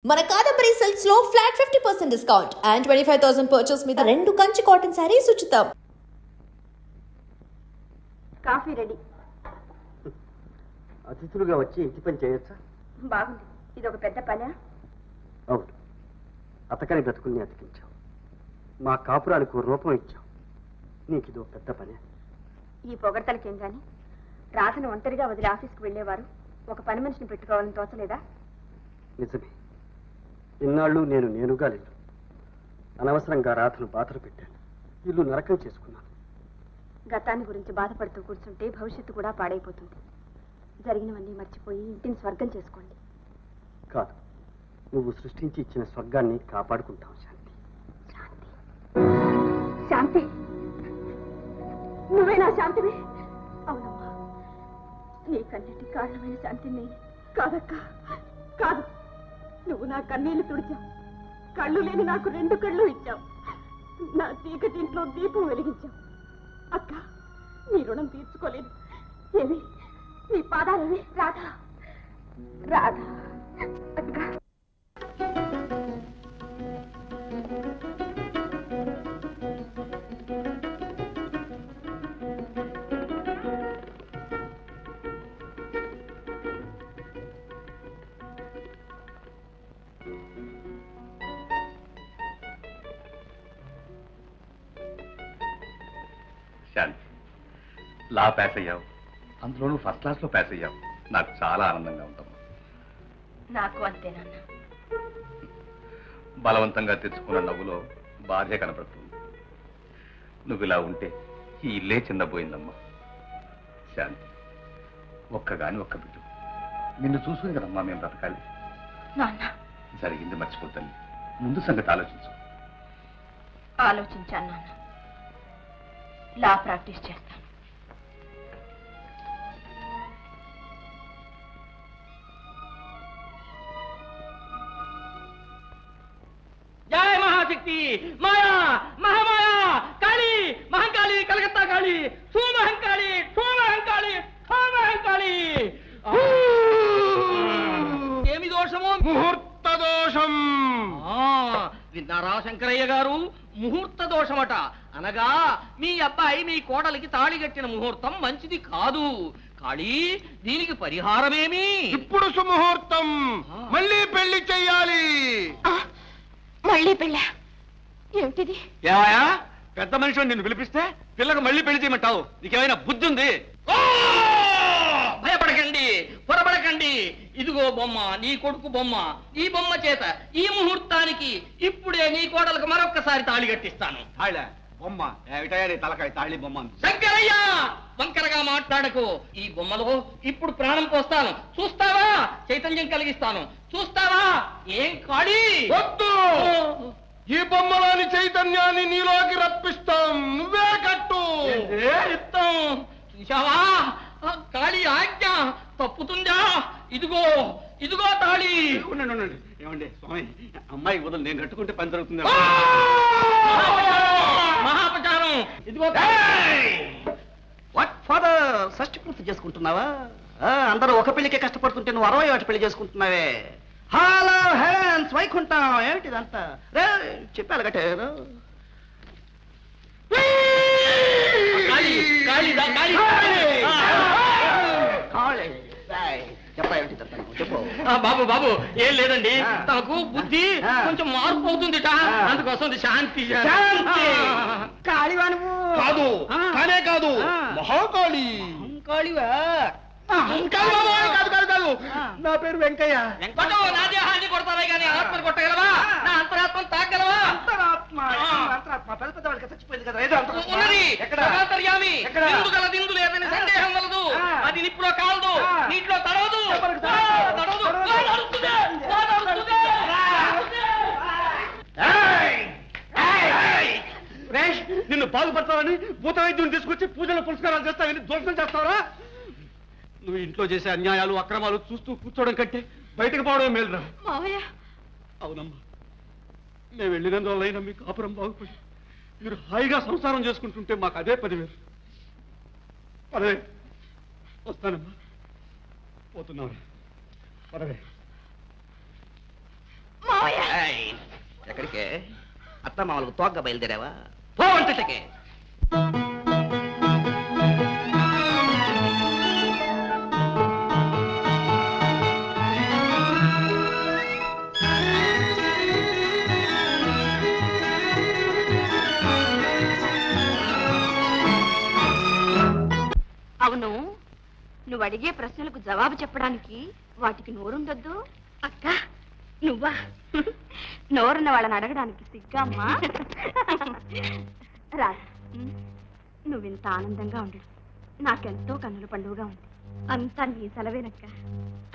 మన కాదంబరి సిల్క్స్ లో flat 50% discount and 25,000 purchase మీద 2 కంచి కాటన్ సారీస్ ఉచితం. Coffee ready. అతిథులుగా వచ్చి ఇంటి పని చేయొచ్చా? బాగుంది. ఇది ఒక పెద్ద పనా? అవును. అతకని బ్రతుకుల్ని అతికించావు, మా కాపురానికి రూపం ఇచ్చావు. నీకు ఇది ఒక పెద్ద పనే. ఈ పొగడతలకేం గాని రాధను ఒంటరిగా వదిలి ఆఫీస్కి వెళ్ళేవారు ఒక పని మనిషిని పెట్టుకోవాలని తోచలేదా? నిజమే. ఇన్నాళ్ళు నేనుగా లేదు. అనవసరంగా రాధను బాధలు పెట్టాను, ఇల్లు నరకం చేసుకున్నాను. గతాన్ని గురించి బాధపడుతూ కూర్చుంటే భవిష్యత్తు కూడా పాడైపోతుంది. జరిగినవన్నీ మర్చిపోయి ఇంటిని స్వర్గం చేసుకోండి. కాదు, నువ్వు సృష్టించి ఇచ్చిన స్వర్గాన్ని కాపాడుకుంటావు. శాంతి. శాంతి శాంతి నువ్వేనా శాంతివి? అవునమ్మా, నీ కన్నిటి కారణమైన శాంతిని కాదక్క, కాదు. నువ్వు నా కన్నీళ్లు తుడిచావు, కళ్ళు లేని నాకు 2 కళ్ళు ఇచ్చావు, నా చీకటి ఇంట్లో దీపం వెలిగించావు. అక్క, నీ రుణం తీర్చుకోలేదు. ఏమి నీ పాదాలేవి? రాధా, రాధా అక్క. శాంతి, లా పాస్ అయ్యావు, అందులోనూ ఫస్ట్ క్లాస్ లో పాస్ అయ్యావు. నాకు చాలా ఆనందంగా ఉందమ్మా. నాకు అంతేనన్న. బలవంతంగా తెచ్చుకున్న నవ్వులో బాధే కనపడుతుంది. నువ్వు ఇలా ఉంటే ఈ ఇల్లే చిన్నపోయిందమ్మా. శాంతి, ఒక్కగాని ఒక్క బిడ్డ, నిన్ను చూసుకుని కదమ్మా మేము బ్రతకాలి. జరిగింది మర్చిపోతాను, ముందు సంగతి ఆలోచించు. ఆలోచించాను నాన్న, లా ప్రాక్టీస్ చేస్తాను. జయ మహాశక్తి, మాయా, మహామాయా, కాళీ, మహంకాళి, కలకత్తా కాళీ, సుమహంకాళి, సోమహంకాళి, సోమహంకాళి. ఏమి దోషము? ముహూర్త దోషం. విన్నారా శంకరయ్య గారు? ముహూర్త దోషమట. అనగా మీ అబ్బాయి మీ కోడలికి తాళి కట్టిన ముహూర్తం మంచిది కాదు. కాళీ, దీనికి పరిహారమేమి? ఇప్పుడు సుముహూర్తం, మళ్ళీ పెళ్లి చెయ్యాలి. మళ్ళీ పెళ్ళ ఏమిటిది? ఏమయ్యా, పెద్ద మనిషి నిన్ను పిలిపిస్తే పిల్లకు మళ్ళీ పెళ్లి చేయమంటావు? నీకేమైనా బుద్ధి ఉంది? భయపడకండి, పొరపడకండి. ఇదిగో బొమ్మ, నీ కొడుకు బొమ్మ. ఈ బొమ్మ చేత ఈ ముహూర్తానికి ఇప్పుడే నీ కోడలకు మరొక్కసారి తాళి కట్టిస్తాను. బొమ్మ ఏమిటయ్యా నీ తలకాయ తాళి బొమ్మ? శంకరయ్య, వంకరగా మాట్లాడకు. ఈ బొమ్మలో ఇప్పుడు ప్రాణం పోస్తాను, చూస్తావా? చైతన్యం కలిగిస్తాను, చూస్తావా? ఏం కాళీ? వద్దు, ఈ బొమ్మలోని చైతన్యాన్ని నీలోకి రప్పిస్తాం. నువ్వే కట్టు. ఇస్తాం. చూశావా? కాళీ ఆజ్ఞ తప్పుతుందా? ఇదిగో, ఇదిగో తాళి. ఏమండి స్వామి, అమ్మాయి వదలు, నేను కట్టుకుంటే పని జరుగుతుంది. మహాపచారం. ఇదిగో. వాట్ ఫాదర్, షష్ఠి పూర్తి చేసుకుంటున్నావా? అందరూ ఒక పెళ్లికే కష్టపడుతుంటే నువ్వు 60 వాటి పెళ్లి చేసుకుంటున్నావే. హలో హ్యాండ్స్, వైకుంఠం ఏమిటిదంతా? రే చెప్పాలి గట్టే. బాబు బాబు, ఏం లేదండి, తనకు బుద్ధి కొంచెం మార్పు అవుతుందిట, అందుకోసం శాంతి. కాళీవా నువ్వు? కాదు, కానే కాదు, మహాకాళి. కాళీవా? కాదు కాదు కాదు, నా పేరు వెంకయ్య. నా దేహాన్ని కొడతావే కానీ ఆత్మను కొట్టగలవా? నా అంతరాత్మను తాగలవా? అంతరాత్మ పెద్ద పెద్ద వాళ్ళకి చచ్చిపోయింది కదా. ఉన్నది సర్వాంతర్యామి, ఇందు గల దిందు లేదని సందేహం వలదు. అది నిప్పులో కాలదు, నీటిలో తడవదు. నిన్ను బాగుపడతావని భూత వైద్యుని తీసుకొచ్చి పూజలు పురస్కారాలు చేస్తావని దోషం చేస్తావరా? నువ్వు ఇంట్లో చేసే అన్యాయాలు అక్రమాలు చూస్తూ కూర్చోవడం కంటే బయటకు పోవడం మేలురా. అవునమ్మా, మేము వెళ్ళినందువల్లైనా మీ కాపురం బాగుపడి మీరు హాయిగా సంసారం చేసుకుంటుంటే మాకు అదే 10,000. పదవే, వస్తానమ్మా, పోతున్నావు. పదవే. ఎక్కడికే అత్త మామలకు తోగ్గా బయలుదేరావా పో వంటకే అవును, నువ్వు అడిగే ప్రశ్నలకు జవాబు చెప్పడానికి వాటికి నోరుండొద్దు. అక్క నువ్వా? నోరున్న వాళ్ళని అడగడానికి సిగ్గమ్మా. రా, నువ్వింత ఆనందంగా ఉండడు నాకెంతో కన్నుల పండుగగా ఉంది. అంతా నీ సెలవేనక్క.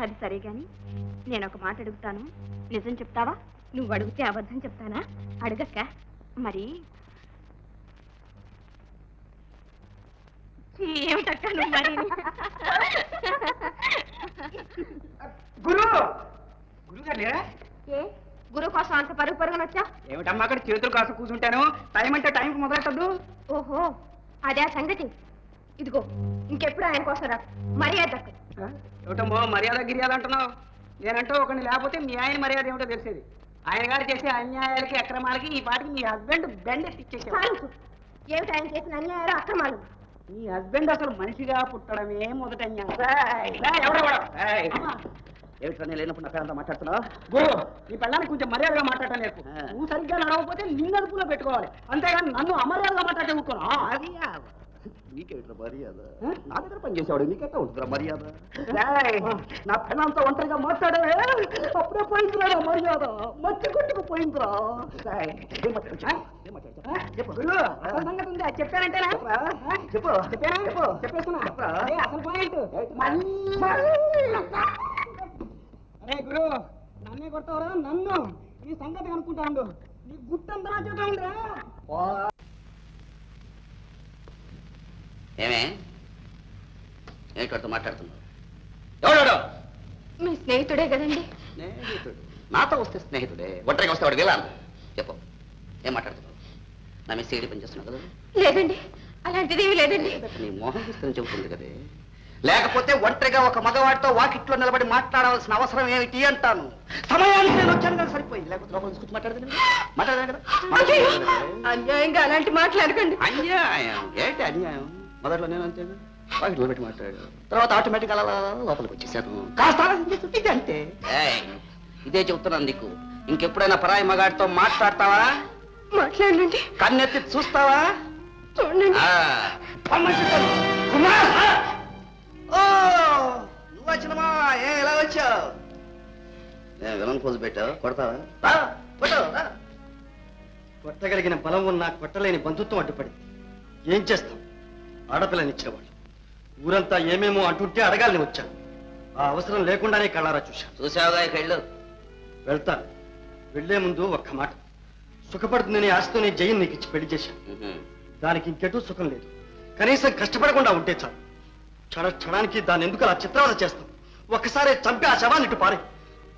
అది సరే గాని నేను ఒక మాట అడుగుతాను, నిజం చెప్తావా? నువ్వు అడిగితే అబద్ధం చెప్తానా? అడగక్క. మరి ఏమిటక్క నువ్వు మరి? ఏ గురువు కోసం అంత పరుగు పరుగున వచ్చా? ఏమిటమ్మా అక్కడ చేతులు కాసు కూర్చుంటాను, టైం అంటే టైంకి మొదలెట్టద్దు. ఓహో అదే సంగతి. ఇదిగో ఇంకెప్పుడు ఆయన కోసం రా, మర్యాద ఏమిటమ్మో మర్యాద గిర్యాద అంటున్నావు? నేనంటూ ఒకరిని లేకపోతే మీ ఆయన మర్యాద ఏమిటో తెలిసేది. ఆయన గారు చేసే అన్యాయాలకి అక్రమాలకి ఈ పాటికి మీ హస్బెండ్ బెండ్ ఎత్తిచ్చేసాడు. ఏమిటి ఆయన చేసిన అన్యాయాలు అక్రమాలు? మీ హస్బెండ్ అసలు మనిషిగా పుట్టడమే మొదట అన్యాయం. ఏమిటో నేను లేనప్పుడు నా పేరంతా మాట్లాడుతున్నావు? గురు, ఈ పెళ్ళానికి కొంచెం మర్యాదగా మాట్లాడటం నేర్పు. నువ్వు సరిగ్గా నడవకపోతే నిన్ను అదుపులో పెట్టుకోవాలి, అంతేగాని నన్ను అమర్యాదగా మాట్లాడే ఊరుకోను. నీకేమిట్రా మర్యాద? నా దగ్గర పనిచేసేవాడు నీకెట్టా ఉంటుందిరా మర్యాద? నా పెళ్ళంతా ఒంటరిగా మాట్లాడవే, అప్పుడే పోయిందిరా నా మర్యాద, మధ్య కొట్టుకు పోయిందిరా. సంగతి ఉంది, అది చెప్పానంటేనా? చెప్పు చెప్పానా? చెప్పేస్తున్నా. అదే అసలు పాయింట్. అరే గురు, నన్నే కొడతావురా? నన్ను ఈ సంగతి అనుకుంటాను. నీ గుట్టంతా నా చేత ఉందిరా. ఏమే ఏంటో మాట్లాడుతున్నావు? ఎవడాడు? మీ స్నేహితుడే కదండి. స్నేహితుడు? నాతో వస్తే స్నేహితుడే, ఒంటరిగా వస్తే వాడు వెళ్ళాను. చెప్పు, ఏం మాట్లాడుతున్నావు? నా మీ సీడీ పని చేస్తున్నావు కదా? లేదండి, అలాంటిది ఏమీ లేదండి. నీ మోహం ఇస్తుందని చెబుతుంది కదే. లేకపోతే ఒంటరిగా ఒక మగవాడితో వాకిట్లో నిలబడి మాట్లాడవలసిన అవసరం ఏమిటి అంటాను. సమయానికి నేను వచ్చాను కదా సరిపోయింది, లేకపోతే లోపల తీసుకొచ్చి మాట్లాడదాను కదా. అన్యాయంగా అలాంటి మాట్లాడకండి. అన్యాయం ఏంటి? అన్యాయం మొదట్లో నేను అంతే వాకిట్లో పెట్టి మాట్లాడాను, తర్వాత ఆటోమేటిక్ అలా లోపలికి వచ్చేసాను. కాస్త ఇది అంతే. ఇదే చెబుతున్నాను నీకు, ఇంకెప్పుడైనా పరాయి మగాడితో మాట్లాడతావా? మాట్లాడండి. కన్నెత్తి చూస్తావా? చూడండి. నువ్వు వచ్చినమా? ఎలా వచ్చావు? విలన్ పోజు పెట్టావు, కొడతావా? కొట్టగలిగిన బలం ఉన్న కొట్టలేని బంధుత్వం అడ్డుపడింది. ఏం చేస్తాం? ఆడపిల్లనిచ్చినవాళ్ళు ఊరంతా ఏమేమో అంటుంటే అడగాలని వచ్చాను. ఆ అవసరం లేకుండానే కళ్ళారా చూశాను. చూసావుగా ఇక వెళ్ళు. వెళ్తాను. వెళ్లే ముందు ఒక్క మాట, సుఖపడుతుందని ఆశతో నేను జయం నీకు ఇచ్చి పెళ్లి చేశాను. దానికి ఇంకెటూ సుఖం లేదు. కనీసం కష్టపడకుండా ఉంటే చాలు. క్షణానికి దాన్ని ఎందుకు అలా చిత్రవద చేస్తాం? ఒక్కసారి చంపి ఆ శవాన్ని ఇటు పారే.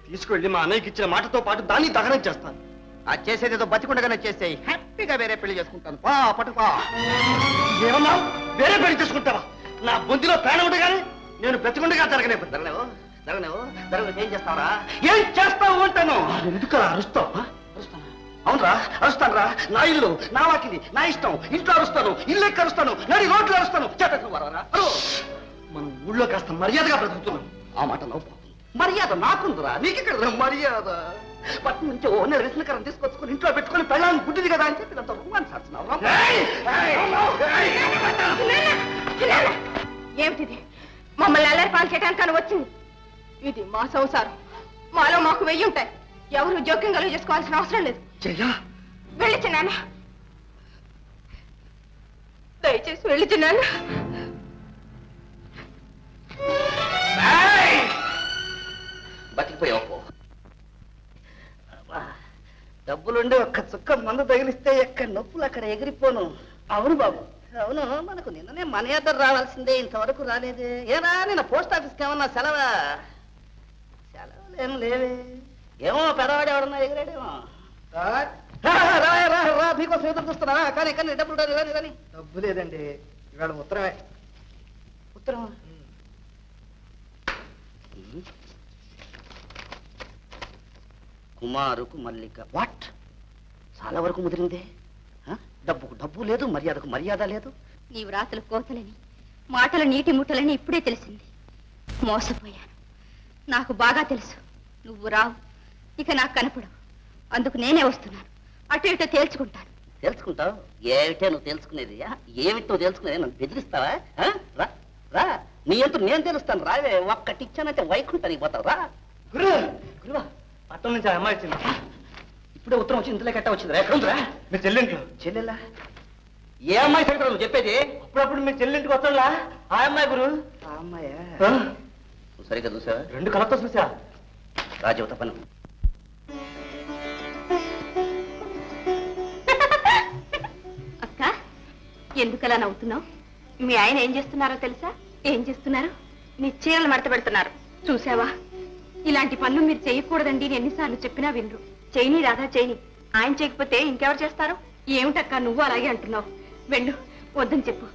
తీసుకువెళ్ళి మా అన్నయ్యకి ఇచ్చిన మాటతో పాటు దాన్ని దహనం చేస్తాను. అది చేసేదేదో బతికుండగానే చేసేయి, హ్యాపీగా వేరే పెళ్లి చేసుకుంటాను. పట్టుకో. ఏమన్నా వేరే పెళ్లి చేసుకుంటావా? నా బొందిలో ప్రాణం ఉండగానే నేను బ్రతికుండగా జరగనే ఏం చేస్తావరా? ఏం చేస్తావు అంటాను. ఎందుకు అలా అరుస్తావు? అవునరా, అరుస్తాను రా. నా ఇల్లు, నా వాకిలి, నా ఇష్టం. ఇంట్లో అరుస్తాను, ఇల్లు ఎక్క అరుస్తాను, నడి రోడ్లు అరుస్తాను. మనం ఊళ్ళో కాస్త మర్యాదగా బ్రతుకుతున్నాం. ఆ మాట నవ్వు. మర్యాద నాకుందిరా, నీకెక్కడ మర్యాద? పట్నం నుంచి ఓ రేషన్ తీసుకొచ్చుకొని ఇంట్లో పెట్టుకొని పెళ్ళాన్ని గుడ్డిది కదా అని చెప్పి అంత రొమాన్స్ ఆడుతున్నావు. ఏమిటిది? మమ్మల్ని అల్లరి పాలు చేయడానికి వచ్చింది. ఇది మా సంసారం, మాలో మాకు వెయ్యి ఉంటాయి. ఎవరు జోక్యం కలుగు చేసుకోవాల్సిన అవసరం లేదు. వెళ్ళి చిన్నాన్న, దయచేసి వెళ్ళి చిన్నాన్న. బతికిపోయావు. డబ్బులుండి ఒక్క చుక్క మందు తగిలిస్తే ఎక్కడ నొప్పులు అక్కడ ఎగిరిపోను. అవును బాబు, అవును. మనకు నిన్ననే మనీ ఆర్డర్ రావాల్సిందే, ఇంతవరకు రాలేదే. ఏనా నిన్న పోస్ట్ ఆఫీస్కి ఏమన్నా సెలవా? సెలవులు ఏం లేవే. ఏమో పెదవాడు ఎవడన్నా ఎగిరాడేమో. రా, మీకోసం ఎదురు చూస్తున్నా. కానీ డబ్బులు రాని. డబ్బు లేదండి, ఇవాళ ఉత్తరమే. ఉత్తరం? కుమారుకు మల్లిక. వాట్? చాలా వరకు ముదిరిందే. డబ్బుకు డబ్బు లేదు, మర్యాదకు మర్యాద లేదు. నీవు రాతలు కోతలని, మాటలు నీటి ముట్టలని ఇప్పుడే తెలిసింది. మోసపోయాను. నాకు బాగా తెలుసు నువ్వు రావు, ఇక నాకు కనపడవు. అందుకు నేనే వస్తున్నాను. అటు ఇటో తేల్చుకుంటాను. తెలుసుకుంటావు? ఏమిటే నువ్వు తెలుసుకునేది? ఏమిటి నువ్వు తెలుసుకునేది? నన్ను బెదిరిస్తావా? రా రా, నీ అంటూ నేను తెలుస్తాను. రావే, ఒక్కటి ఇచ్చానంటే వైకుంఠానికి పోతావు. రా. గురువా, పట్టణం నుంచి ఆ అమ్మాయి వచ్చింది. ఇప్పుడే ఉత్తరం వచ్చింది. ఇంతలో కట్ట వచ్చిందిరా. ఎక్కడ ఉందిరా? మీ చెల్లెంట్లో. చెల్లెలా? ఏ అమ్మాయి సంగతి నువ్వు చెప్పేది? అప్పుడప్పుడు మీ చెల్లెంటికి వస్తాడులా ఆ అమ్మాయి గురు. ఆ అమ్మాయా? నువ్వు సరిగ్గా చూసావా? 2 కళ్ళతో చూసా. రాజీవ్ తప్పను. అక్క, ఎందుకలా నవ్వుతున్నావు? మీ ఆయన ఏం చేస్తున్నారో తెలుసా? ఏం చేస్తున్నారు? నీ చీరలు మడత పెడుతున్నారు. చూసావా? ఇలాంటి పనులు మీరు చేయకూడదండి అని ఎన్నిసార్లు చెప్పినా వినరు. చేయని రాధా, చేయని. ఆయన చేయకపోతే ఇంకెవరు చేస్తారు? ఏమిటక్క నువ్వు అలాగే అంటున్నావు? వెళ్ళు, వద్దని చెప్పు.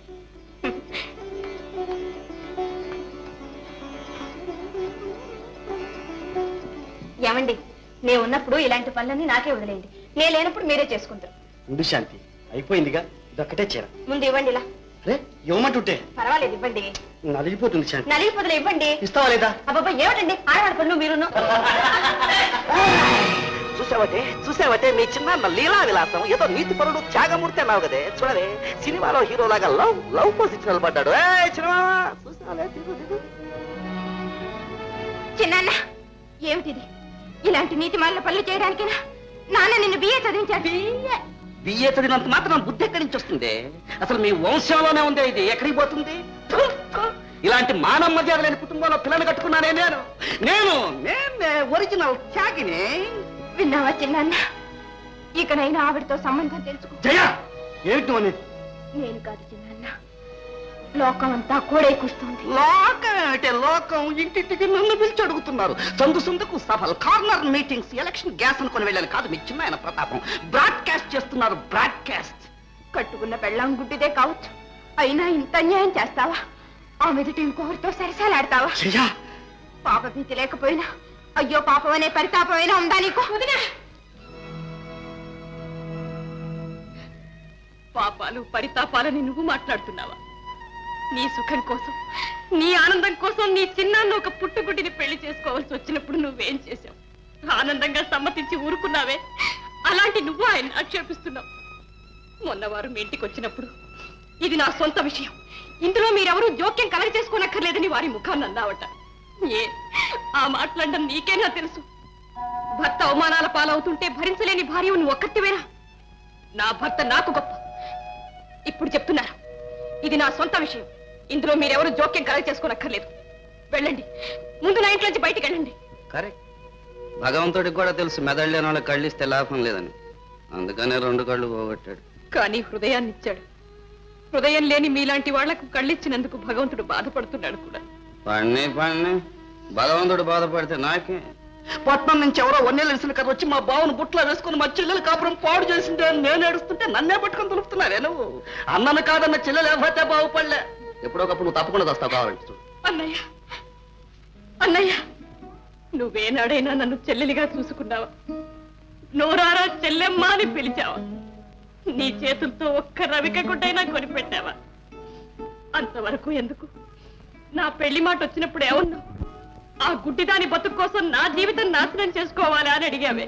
ఏమండి, నేను ఉన్నప్పుడు ఇలాంటి పనులన్నీ నాకే వదిలేయండి. నేను లేనప్పుడు మీరే చేసుకుంటారు. ఉండు శాంతి, అయిపోయిందిగా. ఇదొక్కటే చీర. ముందు ఇవ్వండి. ఇలా రే, ఇవ్వమంటుంటే. పర్వాలేదు, ఇవ్వండి. నలిగిపోతుంది శాంతి. నలిగిపోతులే, ఇవ్వండి. ఇస్తావా లేదా? అబ్బాబా, ఏమిటండి ఆడవాడి పనులు మీరును? చూసావటే మీ చిన్న లీలా విలాసం. ఏదో నీతి పరుడు త్యాగమూర్తి అన్నావు కదే. చూడవే, సినిమాలో హీరోలాగా లవ్ పోసి నిలబడ్డాడు. చిన్న, ఏమిటిది? ఇలాంటి నీతి మాలిన పనులు చేయడానికేనా నాన్న నిన్ను బిఏ చదివించాడు? బిఏ చదివినంత మాత్రం బుద్ధి ఎక్కడి నుంచి వస్తుంది? అసలు మీ వంశంలోనే ఉంది. ఇది ఎక్కడికి పోతుంది? ఇలాంటి మానవ మర్యాద లేని కుటుంబంలో పిల్లలు కట్టుకున్నానే నేను ఒరిజినల్ త్యాగిని. విన్నావా చిన్న? ఇకనైనా ఆవిడతో సంబంధం తెలుసుకో. జయ, ఏమిటి అనేది? నేను కాదు చిన్న, లోకం అంతా కోడే కూస్తుంది. లోకం ఏమిటే? లోకం ఇంటింటికి నన్ను పిలిచి అడుగుతున్నారు. సందు సందుకు సభలు, కార్నర్ మీటింగ్స్, ఎలక్షన్ గ్యాస్ అనుకుని వెళ్ళాను. కాదు మీ చిన్న ఆయన ప్రతాపం. బ్రాడ్కాస్ట్ చేస్తున్నారు. బ్రాడ్కాస్ట్. కట్టుకున్న పెళ్ళాం గుడ్డిదే కావచ్చు, అయినా ఇంత అన్యాయం చేస్తావా? ఆ మీదటి ఇంకొకరితో సరసాలాడతావా? పాప భీతి లేకపోయినా అయ్యో పాపం అనే పరితాపమైనా ఉందా నీకు? పాపాలు పరితాపాలని నువ్వు మాట్లాడుతున్నావా? నీ సుఖం కోసం, నీ ఆనందం కోసం నీ చిన్నాన్ని ఒక పుట్టుగుడ్డిని పెళ్లి చేసుకోవాల్సి వచ్చినప్పుడు నువ్వేం చేశావు? ఆనందంగా సమ్మతించి ఊరుకున్నావే. అలాంటి నువ్వు ఆయన ఆక్షేపిస్తున్నావు. మొన్నవారు మీ ఇంటికి వచ్చినప్పుడు ఇది నా సొంత విషయం, ఇందులో మీరెవరూ జోక్యం కలగ చేసుకోనక్కర్లేదని వారి ముఖాన్ని అన్నావట. ఆ మాట్లాడడం నీకేనా తెలుసు? భర్త అవమానాల పాలవుతుంటే భరించలేని భార్య నువ్వు ఒక్కటివేనా? నా భర్త నాకు గొప్ప. ఇప్పుడు చెప్తున్నారు, ఇది నా సొంత విషయం, ఇందులో మీరెవరూ జోక్యం కలగ చేసుకోనక్కర్లేదు. వెళ్ళండి, ముందు నా ఇంట్లోంచి బయటికి వెళ్ళండి. కరెక్ట్. భగవంతుడికి కూడా తెలుసు మెదడు లేని వాళ్ళకి కళ్ళు ఇస్తే లాభం లేదని. అందుకనే 2 కళ్ళు పోగొట్టాడు. కానీ హృదయాన్ని ఇచ్చాడు. హృదయం లేని మీలాంటి వాళ్లకు కళ్ళిచ్చినందుకు భగవంతుడు బాధపడుతున్నాడు కూడా. పడిని భగవంతుడు బాధపడితే నాకే. పట్నం నుంచి ఎవరో వన్నేళ్ళు ఇసిన కథ వచ్చి మా బావును బుట్లో వేసుకుని మా చెల్లెలు కాపురం పాడు చేసిందే అని నేను ఏడుస్తుంటే నన్నే పట్టుకొని తులుపుతున్నావే నువ్వు. అన్నను కాదన్న చెల్లెలు ఎవరైతే బాగుపడలే. ఎప్పుడోకప్పుడు నువ్వు తప్పకుండా వస్తావు కావాలంటే. అన్నయ్య, అన్నయ్య, నువ్వేనాడైనా నన్ను చెల్లెలిగా చూసుకున్నావా? నోరారా చెల్లెమ్మ అని పిలిచావా? నీ చేతులతో ఒక్క రవిక గుడ్డైనా కొనిపెట్టావా? అంతవరకు ఎందుకు? నా పెళ్లి మాట వచ్చినప్పుడు ఏమన్నావు? ఆ గుడ్డిదాని బతుకు కోసం నా జీవితం నాశనం చేసుకోవాలా అని అడిగావే.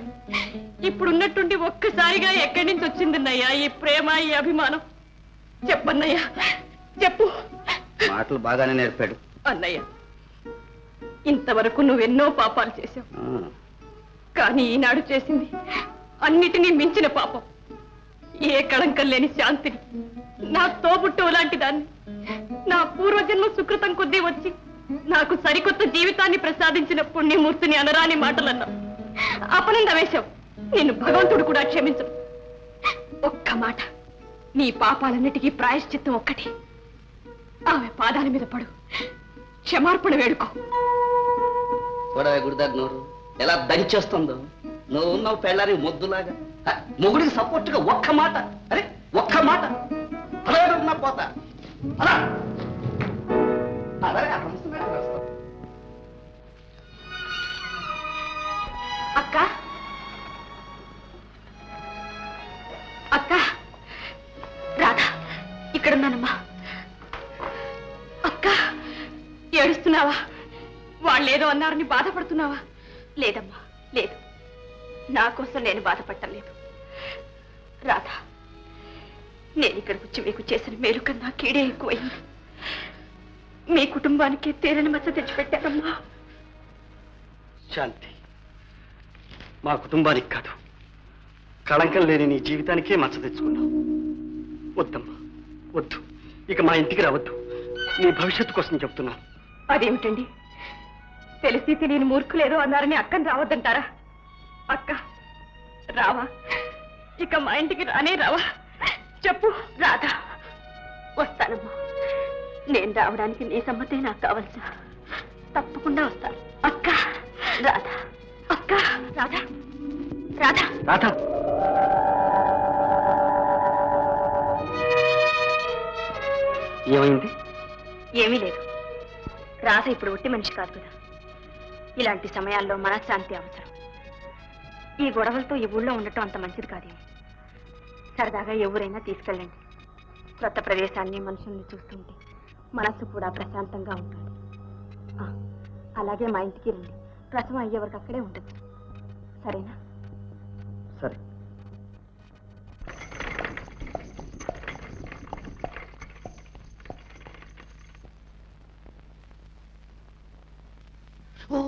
ఇప్పుడున్నట్టుండి ఒక్కసారిగా ఎక్కడి నుంచి వచ్చిందన్నయ్యా ఈ ప్రేమ, ఈ అభిమానం? చెప్పన్నయ్యా, చెప్పు. మాటలు బాగానే నేర్పాడు అన్నయ్య. ఇంతవరకు నువ్వెన్నో పాపాలు చేశావు, కానీ ఈనాడు చేసింది అన్నిటినీ మించిన పాపం. ఏ కళంకం లేని శాంతిని, నా తోబుట్టు లాంటి దాన్ని, నా పూర్వజన్మ సుకృతం కొద్దీ వచ్చి నాకు సరికొత్త జీవితాన్ని ప్రసాదించిన పుణ్యమూర్తిని అనరాని మాటలన్నావు. అపనంద వేశావు. నిన్ను భగవంతుడు కూడా క్షమించడు. ఒక్క మాట, నీ పాపాలన్నిటికీ ప్రాయశ్చిత్తం ఒక్కటి. ఆమె పాదాల మీద పడు, క్షమార్పణ వేడుకో. గుడిదారు ఎలా దంచేస్తుందో. నువ్వు ఉన్నావు పెళ్ళారి మొద్దులాగా. మొగుడికి సపోర్ట్ గా ఒక్క మాట, అరే ఒక్క మాట అలా పోతా. అలా అక్క, ఇక్కడున్నానమ్మా. అక్క, ఏడుస్తున్నావా? వాళ్ళేదో అన్నారని బాధపడుతున్నావా? లేదమ్మా, లేదు. నా కోసం నేను బాధపడలేదు. రాధా, నేను ఇక్కడికి వచ్చి మీకు చేసిన మేలు కన్నా కీడే ఎక్కువైంది. మీ కుటుంబానికి తీరని మచ్చ తెచ్చిపెట్టారమ్మా. శాంతి, మా కుటుంబానికి కాదు, కళంకం లేని నీ జీవితానికే మచ్చ తెచ్చుకున్నావు. వద్దమ్మా, వద్దు. ఇక మా ఇంటికి రావద్దు. నీ భవిష్యత్తు కోసం చెప్తున్నాను. అదేమిటండి, తెలిసి తెలియని మూర్ఖులేదో అన్నారని అక్కని రావద్దంటారా? అక్క, రావా? ఇక మా ఇంటికి రానే రావా? చెప్పు. రాధా, వస్తానమ్మా. నేను రావడానికి నీ సమ్మతే నాకు కావలసిన. తప్పకుండా వస్తాను. అక్క, రాధా, అక్క, రాధా, రాధా, రాధా. ఏమైంది? ఏమీ లేదు. రాధ ఇప్పుడు ఒట్టి మనిషి కాదు కదా. ఇలాంటి సమయాల్లో మనశ్శాంతి అవసరం. ఈ గొడవలతో ఈ ఊళ్ళో ఉండటం అంత మంచిది కాదేమో. సరదాగా ఎవరైనా తీసుకెళ్ళండి. కొత్త ప్రదేశాన్ని, మనుషుల్ని చూస్తుంటే మనస్సు కూడా ప్రశాంతంగా ఉంటుంది. అలాగే మా ఇంటికి రండి. ప్రసవం అయ్యే వరకు అక్కడే ఉండదు. సరేనా? సరే. ఓ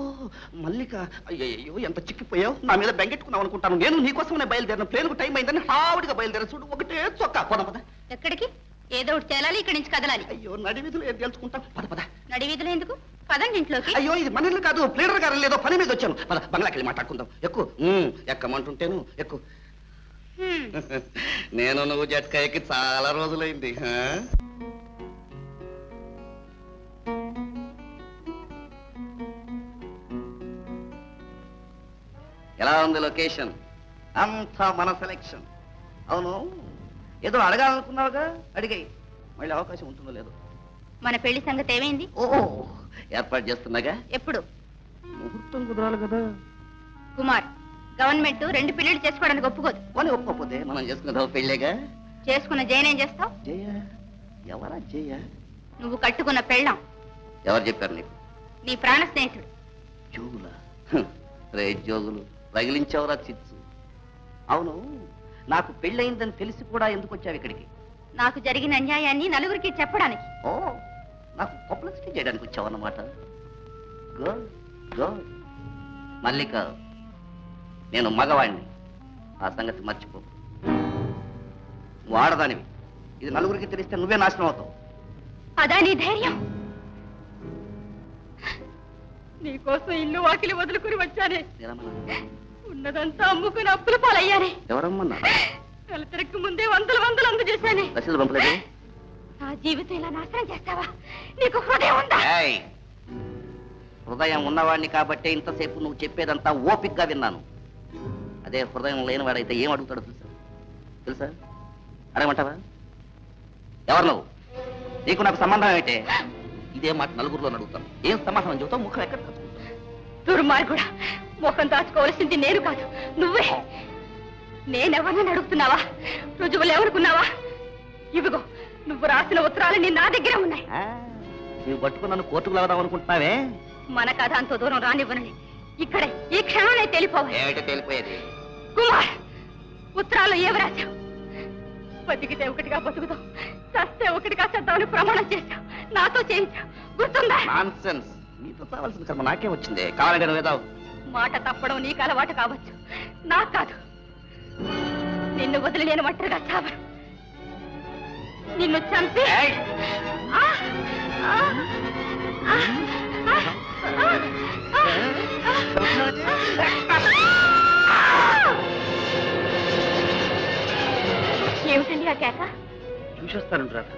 మల్లిక, అయ్యో ఎంత చిక్కిపోయావు. నా మీద బెంగెట్టుకున్నావు అనుకుంటాను. నేను నీకోసమే బయలుదేరిన. ప్లేన్కు టైం అయిందని హావుడిగా బయలుదేరా. చూడు, ఒకటే చొక్కా. పద పద. ఎక్కడికి? ఏదో ఒకటి తేలాలి, ఇక్కడి నుంచి కదలాలి. అయ్యో, నడివీధులు ఏం తెలుసుకుంటాం. పద పద. నడివీధులు ఎందుకు? పదండి ఇంట్లోకి. అయ్యో, ఇది మన ఇల్లు కాదు. ప్లేడర్ గారు లేదో పని మీద వచ్చాను. పద, బంగ్లాకి వెళ్ళి మాట్లాడుకుందాం. ఎక్కు. ఎక్కమంటుంటేను ఎక్కు. నేను నువ్వు జట్కా ఎక్కి చాలా రోజులైంది. ఎలా ఉంది లొకేషన్? అంతా మన సెలెక్షన్. అవును, ఏదో అడగాలనుకున్నావుగా, అడిగాయి. మళ్ళీ అవకాశం ఉంటుందో లేదో. మన పెళ్లి సంగతి ఏమైంది? ఓ, ఏర్పాటు చేస్తున్నాగా. ఎప్పుడు? ముహూర్తం కుదరాలి కదా. కుమార్, గవర్నమెంట్ 2 పెళ్లిళ్ళు చేసుకోవడానికి ఒప్పుకోదు. అని ఒప్పుకోపోతే మనం చేసుకునేదా పెళ్ళేగా. చేసుకున్న జయనేం చేస్తావు? జయ? ఎవరా జయ? నువ్వు కట్టుకున్న పెళ్ళాం. ఎవరు చెప్పారు నీకు? నీ ప్రాణ స్నేహితుడు. జోగులా? రే జోగులు, రగిలించావురా చిచ్చు. అవును, నాకు పెళ్ళయిందని తెలిసి కూడా ఎందుకు వచ్చావు ఇక్కడికి? నాకు జరిగిన అన్యాయాన్ని నలుగురికి చెప్పడానికి. ఓ, నాకు పబ్లిసిటీ చేయడానికి వచ్చావన్నమాట. Good good. మల్లిక, నేను మగవాణ్ణి, ఆ సంగతి మర్చిపో. వాడదానివి. ఇది నలుగురికి తెలిస్తే నువ్వే నాశనం అవుతావు. అదా నీ ధైర్యం? నీకోసం ఇల్లు వాకిలి వదులుకుని వచ్చానే. ఉన్నదంతా అమ్ముకుని అప్పుల పాలయ్యానే. ఎవరమ్మన్నా? నెల తిరగక ముందే వందలు అందజేశానే. రసీదు పంపలేదు. నా జీవితం ఇలా నాశనం చేస్తావా? నీకు హృదయం ఉందా? హృదయం ఉన్నవాడిని కాబట్టే ఇంతసేపు నువ్వు చెప్పేదంతా ఓపిక్గా విన్నాను. అదే హృదయం లేనివాడైతే ఏం అడుగుతాడో తెలుసా? అడగమంటావా? ఎవరు నువ్వు? నీకు నాకు సంబంధం ఏంటే? ఇదే మాట నలుగురిలో అడుగుతాను. ఏం సమాధానం చెబుతావు? ముఖం ఎక్కడ దుర్మార్గుడా, ముఖం దాచుకోవాల్సింది నేను కాదు, నువ్వే. నేనెవరిని అడుగుతున్నావా? రుజువులు ఎవరుకున్నావా? ఇవిగో, నువ్వు రాసిన ఉత్తరాలు నా దగ్గర ఉన్నాయి. నువ్వు పట్టుకుని నన్ను కోర్టుకు వెళదాం అనుకుంటున్నావే? మన కథ అంత దూరం రానివ్వనని ఇక్కడే ఈ క్షణాన్ని తెలిపోవాలి. ఏమిటో తెలిపోయేది? కుమార్, ఉత్తరాలు ఏమి రాశావు? బతికితే ఒకటిగా బతుకుతావు, చస్తే ఒకటిగా చద్దామని ప్రమాణం చేశావు. నాతో చేయించావు, గుర్తుందా? నాన్సెన్స్. నీతో కావాల్సిన కర్మ నాకే వచ్చింది. కావాలంటే నువ్వేదావు. మాట తప్పడం నీకు అలవాటు కావచ్చు, నాకు కాదు. నిన్ను వదిలి నేను ఒంటరిగా చావను. నిన్ను చంపి ఏమిటండి ఆ కేక? చూసేస్తాను రాధ.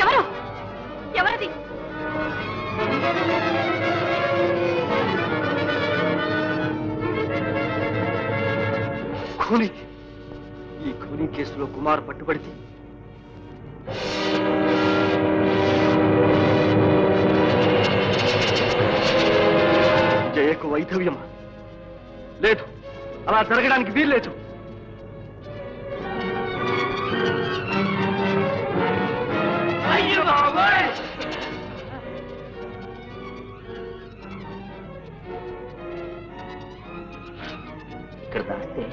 ఎవరు? ఎవరది? ఈ కూలీ కేసులో కుమార్ పట్టుబడితే జయకు వైధవ్యమా? లేదు, అలా జరగడానికి వీల్లేదు. ఇక్కడ దాస్తే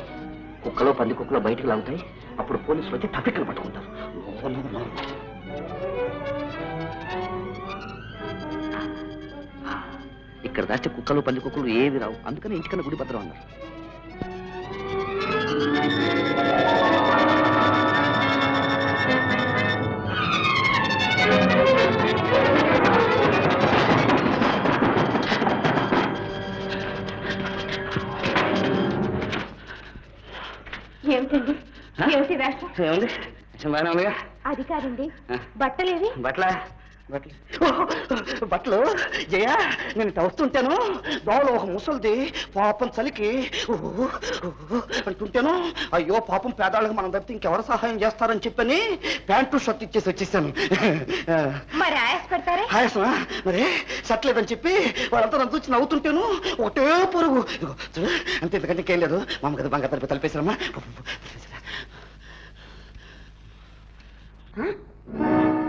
కుక్కలో పంది కుక్కలో బయటకు లాగుతాయి. అప్పుడు పోలీసులు వచ్చి ట్రాఫిక్లు పట్టుకుంటారు. ఇక్కడ దాస్తే కుక్కలు పంది కుక్కలు ఏవి రావు. అందుకని ఇంటికన్నా గుడి భద్రం అన్నారు. ఏమిటండి? ఏమిటి వేషం? ఏముంది బాగానే ఉందిగా. అది కాదండి, బట్టలేవి? బట్టలు జయ, నేను వస్తుంటాను దోవలో ఒక ముసలిది పాపం చలికి అంటుంటాను. అయ్యో పాపం పేదాళ్ళకి మనం తప్పితే ఇంకెవరు సహాయం చేస్తారని చెప్పని ప్యాంటు షర్ట్ ఇచ్చేసి వచ్చేసాను. మరి ఆయాస పెడతారే? ఆయాసమా? మరి షర్ట్ లేదని చెప్పి వాళ్ళంతా నన్ను చూసి నవ్వుతుంటాను. ఒకటే పొరుగు. చూడు అంతే, ఎందుకంటే ఇంకేం లేదు. మా అమ్మ కదా బంగారు తలిపి తలిపేశారమ్మా.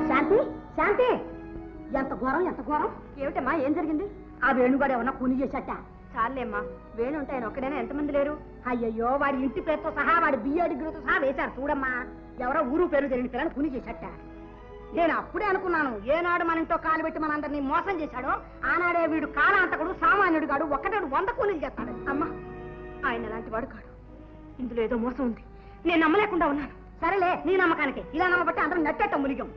శాంతి, శాంతి, ఎంత ఘోరం, ఎంత ఘోరం! ఏమిటమ్మా, ఏం జరిగింది? ఆ వేణుగాడు ఏమన్నా కూని చేశాట? చాలేమ్మా, వేణు ఉంటే ఆయన ఒక్కడైనా ఎంతమంది లేరు? అయ్యయ్యో, వాడి ఇంటి పేరుతో సహా వాడి బిఏ డిగ్రీతో సహా వేశారు చూడమ్మా. ఎవరో ఊరు పేరు తెలియని పిల్లలు కూని చేశాట. నేను అప్పుడే అనుకున్నాను, ఏనాడు మన ఇంట్లో కాలు పెట్టి మనందరినీ మోసం చేశాడో ఆనాడే వీడు కాలాంతకుడు, సామాన్యుడు కాడు, ఒక్కటాడు 100 కూలీలు చేస్తాడు. అమ్మా, ఆయన అలాంటి వాడు కాడు. ఇందులో ఏదో మోసం ఉంది. నేను నమ్మలేకుండా ఉన్నాను. సరేలే, నీ నమ్మకానికి ఇలా నమ్మబట్టి అందరం నట్టేట మునిగం.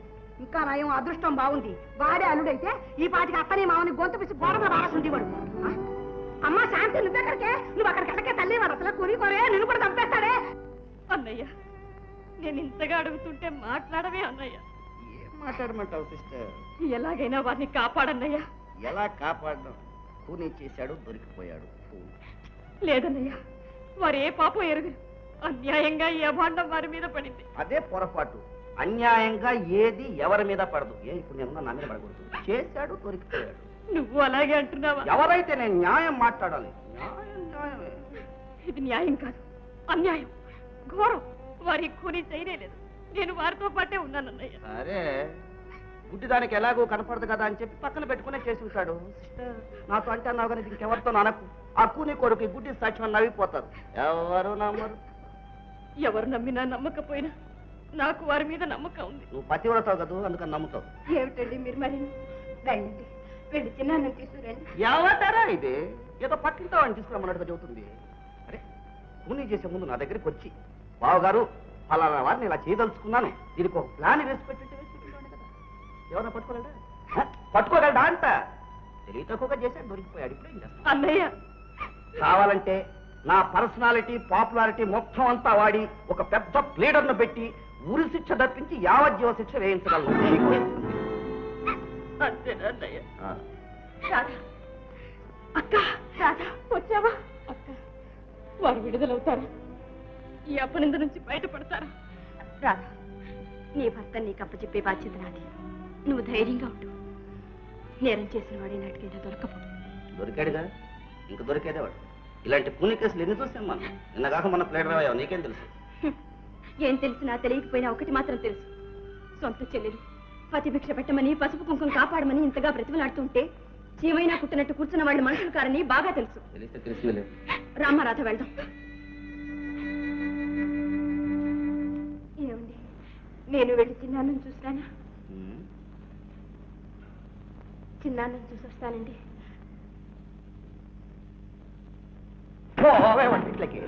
ఇంకా నయం, అదృష్టం బాగుంది. వాడే అల్లుడైతే ఈ పాటికి అత్తని మామని గొంతు పిసి గోడగా రావాల్సి వాడు. అమ్మా శాంతి, నువ్వెక్కడికే? నువ్వు అక్కడికెక్కడికే తల్లి, వాడు అసలు కొనే నిన్ను కూడా చంపేస్తాడే. అన్నయ్య, నేను ఇంతగా అడుగుతుంటే మాట్లాడవే అన్నయ్య. ఏం మాట్లాడమంటావు సిస్టర్? ఎలాగైనా వారిని కాపాడన్నయ్య. ఎలా కాపాడడం? కూనీ చేశాడు, దొరికిపోయాడు. లేదన్నయ్య, వారు ఏ పాపం ఎరుగరు. అన్యాయంగా ఈ అభాండం వారి మీద పడింది. అదే పొరపాటు. అన్యాయంగా ఏది ఎవరి మీద పడదు. ఇప్పుడు నేను నా మీద పడకూడదు. చేశాడు, దొరికిపోయాడు. నువ్వు అలాగే అంటున్నావా? ఎవరైతే నేను న్యాయం మాట్లాడాలి. న్యాయమే. ఇది న్యాయం కాదు, అన్యాయం, ఘోరం. వారి కూని చేయలేదు. నేను వారితో పాటే ఉన్నానన్నయ్య. సరే, గుడ్డిదానికి ఎలాగో కనపడదు కదా అని చెప్పి పక్కన పెట్టుకునే చేసి ఉంటాడు. సిస్టర్, నాతో అంటే అన్నావు కానీ ఇంకెవరితో అనకు. ఆ కూని కొడుకు గుడ్డి సాక్ష్యం నవ్విపోతారు. ఎవరు నమ్మరు. ఎవరు నమ్మినా నమ్మకపోయినా నాకు వారి మీద నమ్మకం ఉంది. నువ్వు పతివ్రతావు కదా, అందుకని నమ్ముతావు. ఏమిటండి మీరు? మరి వెళ్ళండి, వెళ్ళి చిన్న తీసుకురండి. ఏమంటారా ఇది? ఏదో పట్టింటావని తీసుకురమ్మన్నట్టుగా చెబుతుంది. అరే, కూనీ చేసే ముందు నా దగ్గరికి వచ్చి, బావగారు ఫలానా వారిని ఇలా చేయదలుచుకున్నాను, దీనికి ఒక ప్లాన్ వేసి పెట్టింటే కదా. ఎవరైనా పట్టుకోగలడా? పట్టుకోగలడా అంట. తెలివి తక్కువగా చేశాడు, దొరికిపోయాడు. ఇప్పుడు ఏం చేస్తాను? అన్నయ్య, కావాలంటే నా పర్సనాలిటీ, పాపులారిటీ మొత్తం అంతా వాడి ఒక పెద్ద ప్లేడర్ను పెట్టి ఉరి శిక్ష తప్పించి యావజ్జీవ శిక్ష వేయించగలను. అంతేనా అన్నయ్య? అక్క, వచ్చావా? అక్క, వారు విడుదలవుతారా? ఈ అపనింద నుంచి బయటపడతారా? రాధా, నీ భర్త నీకు అప్పచెప్పే బాధ్యత నాది. నువ్వు ధైర్యంగా ఉండు. నేరం చేసిన వాడే నాటికైనా దొరకపోదు. దొరికాడుగా, ఇంక దొరికేదే వాడు. ఇలాంటి కూని కేసులు ఎన్ని చూసాం మనం. నిన్నగాక మన ప్లేడర్ అయ్యావు, నీకేం తెలుసు? ఏం తెలిసినా తెలియకపోయినా ఒకటి మాత్రం తెలుసు, సొంత చెల్లెలు పతిభిక్ష పెట్టమని, పసుపు కుంకుమ కాపాడమని ఇంతగా బ్రతిమలాడుతుంటే చీమైనా కుట్టినట్టు కూర్చున్న వాళ్ళు మనుషులు కారని బాగా తెలుసు. తెలిసిందిలే. రామారాధ, వెళ్దాం. ఏమండి, నేను వెళ్ళి చిన్నాన్నను చూసినానా? చిన్నాన్నను చూసొస్తానండి. ఇట్లకి